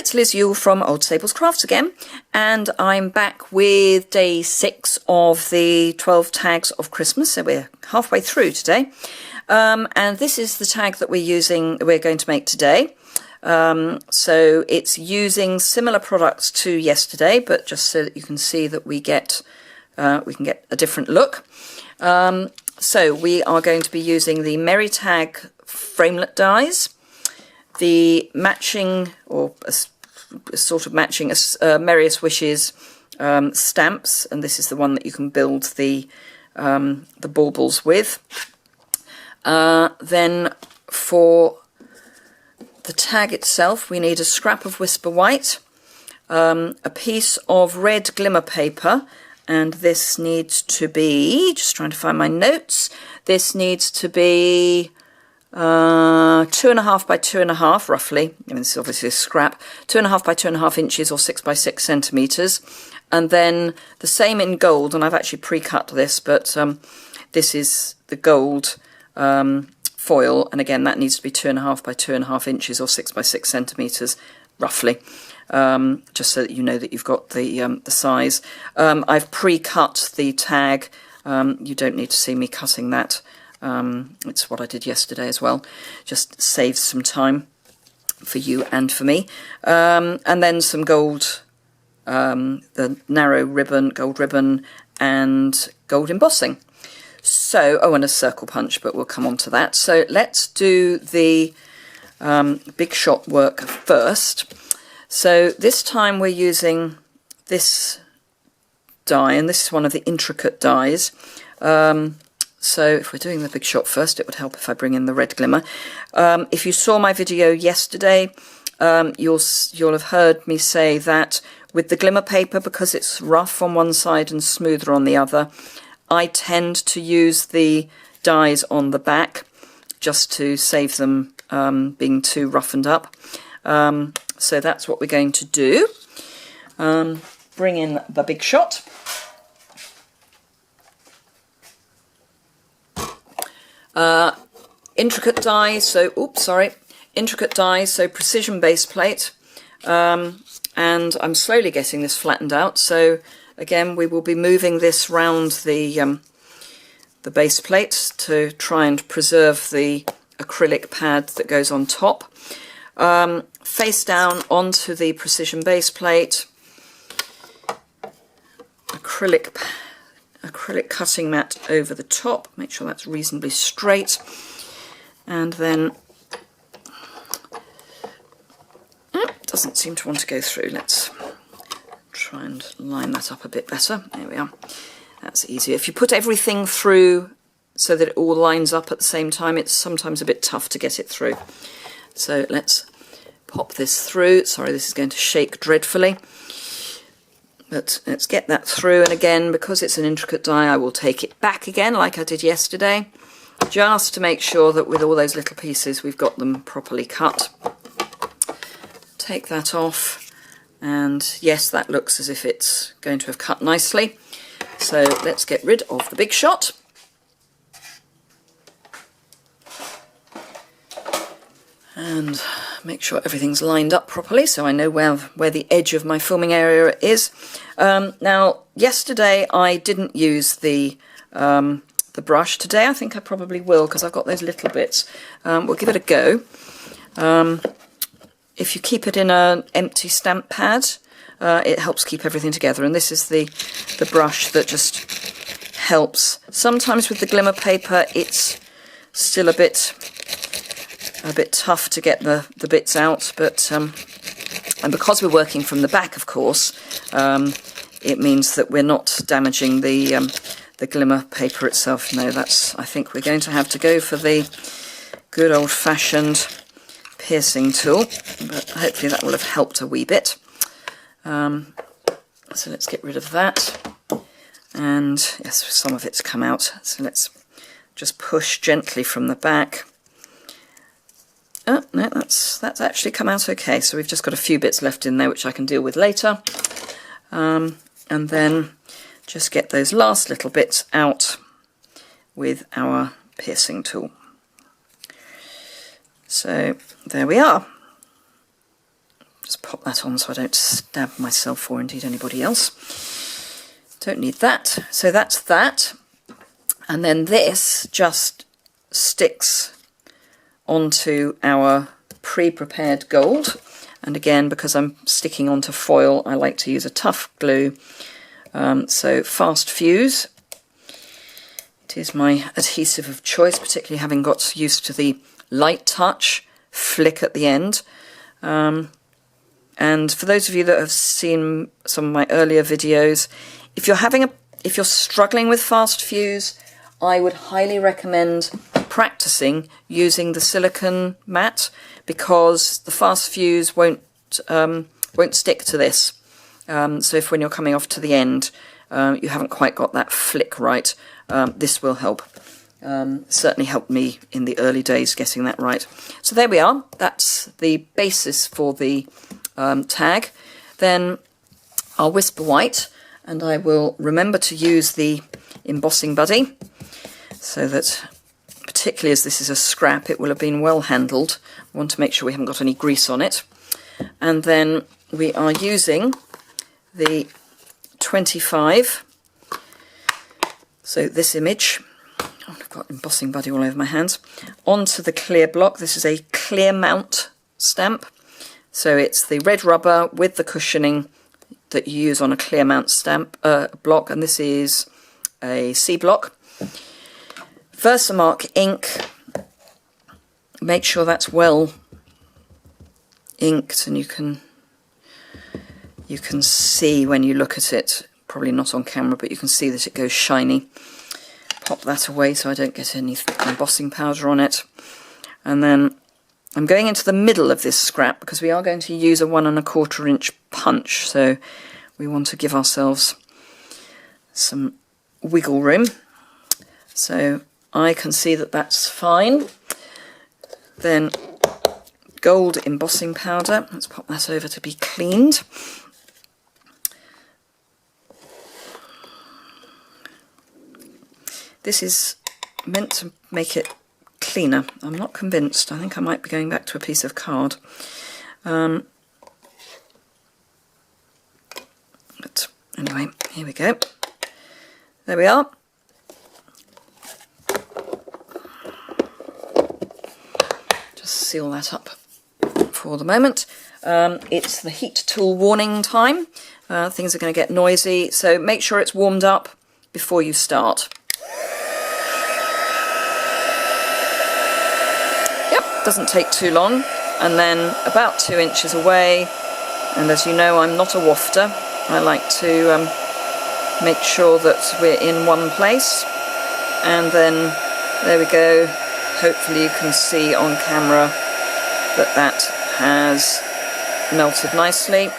it's Liz Yule from Old Sables Crafts again, and I'm back with day 6 of the 12 tags of Christmas, so we're halfway through today. And this is the tag that we're going to make today. So it's using similar products to yesterday, but just so that you can see that we can get a different look. So we are going to be using the Merry Tag framelit dies, the matching, or a sort of matching Merriest Wishes stamps, and this is the one that you can build the baubles with. Then for the tag itself, we need a scrap of Whisper White, a piece of red glimmer paper, and this needs to be, just trying to find my notes, this needs to be 2.5 by 2.5 roughly. I mean, this is obviously a scrap. 2.5 by 2.5 inches or 6 by 6 centimeters, and then the same in gold. And I've actually pre-cut this, but this is the gold foil, and again that needs to be 2.5 by 2.5 inches or 6 by 6 centimeters roughly. Just so that you know that you've got the size. I've pre-cut the tag. You don't need to see me cutting that. It's what I did yesterday as well. Just saves some time for you and for me. And then some gold, the narrow ribbon, gold ribbon, and gold embossing. So, oh, and a circle punch, but we'll come on to that. So let's do the big shot work first. So this time we're using this die, and this is one of the intricate dies. So if we're doing the big shot first, it would help if I bring in the red glimmer. If you saw my video yesterday, you'll have heard me say that with the glimmer paper, because it's rough on one side and smoother on the other, I tend to use the dies on the back just to save them being too roughened up. So that's what we're going to do. Bring in the big shot. Intricate dies, so intricate dies, so precision base plate, and I'm slowly getting this flattened out. So again, we will be moving this round the base plate to try and preserve the acrylic pad that goes on top. Face down onto the precision base plate, acrylic cutting mat over the top, make sure that's reasonably straight, and then doesn't seem to want to go through. Let's try and line that up a bit better. There we are. That's easier. If you put everything through so that it all lines up at the same time, it's sometimes a bit tough to get it through. So let's pop this through. Sorry, this is going to shake dreadfully. But let's get that through, and again, because it's an intricate die, I will take it back again like I did yesterday, just to make sure that with all those little pieces we've got them properly cut. Take that off, and yes, that looks as if it's going to have cut nicely. So let's get rid of the big shot. And make sure everything's lined up properly so I know where the edge of my filming area is. Now, yesterday I didn't use the brush. Today I think I probably will, because I've got those little bits. We'll give it a go. If you keep it in an empty stamp pad, it helps keep everything together, and this is the brush that just helps. Sometimes with the glimmer paper it's still a bit tough to get the bits out, but and because we're working from the back, of course, it means that we're not damaging the glimmer paper itself. No, I think we're going to have to go for the good old-fashioned piercing tool, but hopefully that will have helped a wee bit. So let's get rid of that, and yes, some of it's come out, so let's just push gently from the back. Oh, no, that's actually come out okay, so we've just got a few bits left in there which I can deal with later. And then just get those last little bits out with our piercing tool. So there we are. Just pop that on so I don't stab myself or indeed anybody else. Don't need that. So that's that. And then this just sticks onto our pre-prepared gold. And again, because I'm sticking onto foil, I like to use a tough glue. So Fast Fuse. It is my adhesive of choice, particularly having got used to the light touch flick at the end. And for those of you that have seen some of my earlier videos, if you're struggling with Fast Fuse, I would highly recommend practicing using the silicone mat, because the Fast Fuse won't stick to this. So if when you're coming off to the end, you haven't quite got that flick right, this will help. Certainly helped me in the early days getting that right. So there we are. That's the basis for the tag. Then I'll whisper white, and I will remember to use the embossing buddy, so that, particularly as this is a scrap, it will have been well handled. I want to make sure we haven't got any grease on it. And then we are using the 25. So this image, oh, I've got embossing buddy all over my hands, onto the clear block. This is a clear mount stamp. So it's the red rubber with the cushioning that you use on a clear mount stamp block, and this is a C block. Versamark ink. Make sure that's well inked, and you can see when you look at it, probably not on camera, but you can see that it goes shiny. Pop that away so I don't get any embossing powder on it. And then I'm going into the middle of this scrap because we are going to use a 1 1/4 inch punch, so we want to give ourselves some wiggle room. So I can see that that's fine. Then gold embossing powder, let's pop that over to be cleaned. This is meant to make it cleaner. I'm not convinced. I think I might be going back to a piece of card. But anyway, here we go. There we are. Just seal that up for the moment. It's the heat tool warning time. Things are going to get noisy, so make sure it's warmed up before you start. Doesn't take too long, and then about 2 inches away, and as you know, I'm not a wafter. I like to make sure that we're in one place, and then there we go. Hopefully you can see on camera that that has melted nicely,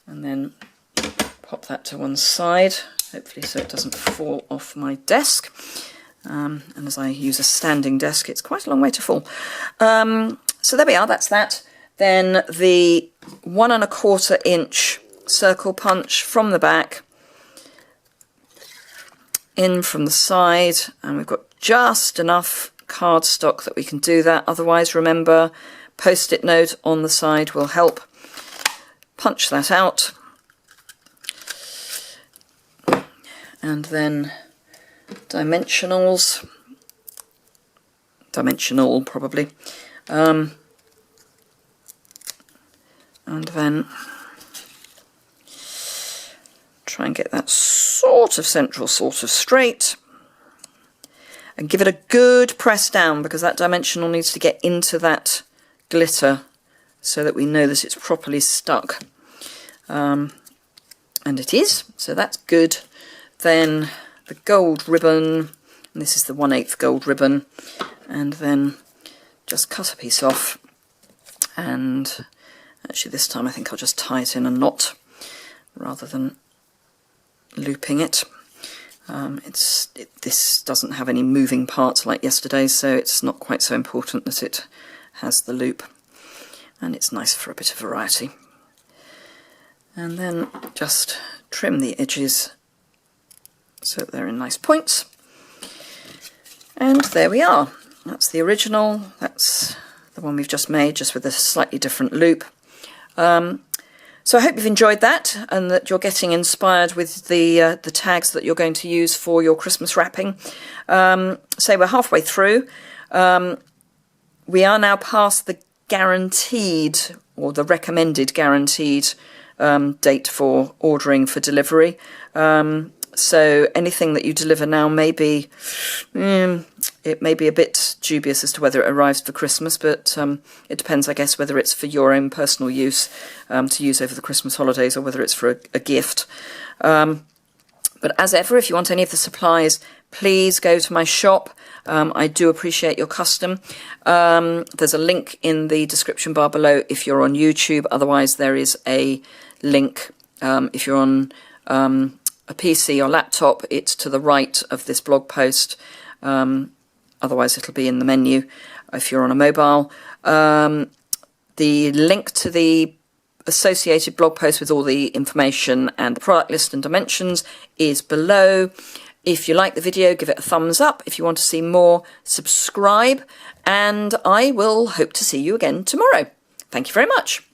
and then pop that to one side, hopefully so it doesn't fall off my desk. And as I use a standing desk, it's quite a long way to fall. So there we are, that's that. Then the 1 1/4 inch circle punch from the back, in from the side, and we've got just enough cardstock that we can do that. Otherwise, remember, post-it note on the side will help. Punch that out. And then dimensional probably, and then try and get that sort of central, sort of straight, and give it a good press down, because that dimensional needs to get into that glitter so that we know that it's properly stuck, and it is, so that's good. Then the gold ribbon, and this is the 1/8 gold ribbon, and then just cut a piece off, and actually this time I think I'll just tie it in a knot rather than looping it. This doesn't have any moving parts like yesterday's, so it's not quite so important that it has the loop, and it's nice for a bit of variety. And then just trim the edges so they're in nice points, and there we are. That's the original, that's the one we've just made, just with a slightly different loop. So I hope you've enjoyed that, and that you're getting inspired with the tags that you're going to use for your Christmas wrapping. So we're halfway through. We are now past the guaranteed, or the recommended guaranteed date for ordering for delivery. So anything that you deliver now may be, it may be a bit dubious as to whether it arrives for Christmas, but it depends, I guess, whether it's for your own personal use, to use over the Christmas holidays, or whether it's for a gift. But as ever, if you want any of the supplies, please go to my shop. I do appreciate your custom. There's a link in the description bar below if you're on YouTube. Otherwise, there is a link if you're on a PC or laptop. It's to the right of this blog post. Otherwise, it'll be in the menu if you're on a mobile. The link to the associated blog post with all the information and the product list and dimensions is below. If you like the video, give it a thumbs up. If you want to see more, subscribe, and I will hope to see you again tomorrow. Thank you very much.